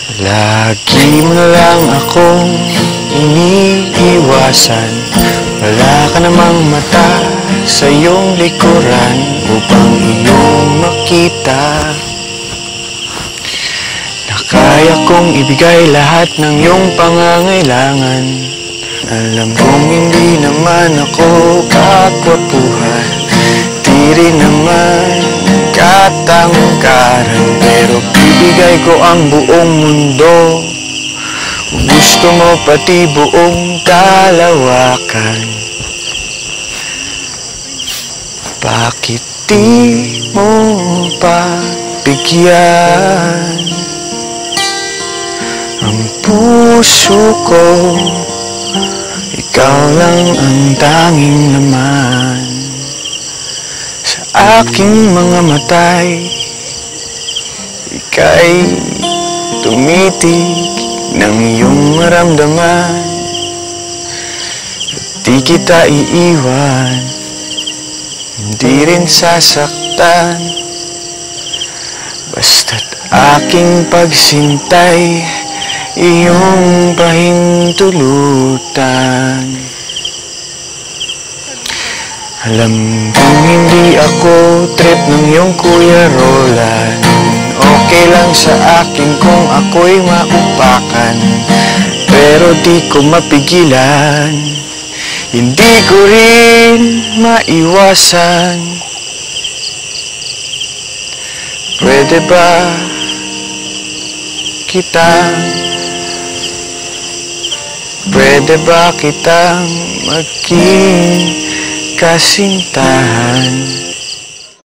Lagi mo na lang akong iniiwasan. Wala ka namang mata sa iyong likuran upang iyong makita na kaya kong ibigay lahat ng iyong pangangailangan. Alam kong hindi naman ako kakwapuhan, di rin naman katangkaran, pero bibigay ko ang buong mundo. Gusto mo pati buong kalawakan. Bakit di mo pagbigyan ang puso ko? Ikaw lang ang tanging laman sa aking mga matay. Ika'y tumitig ng iyong maramdaman, di kita iiwan, hindi rin sasaktan. Basta't aking pagsintay, iyong pahintulutan. Alam kong hindi ako trip ng iyong Kuya Roland. Okay lang sa akin kung ako'y maupakan, pero di ko mapigilan, hindi ko rin maiwasan. Pwede ba kitang maging kasintahan?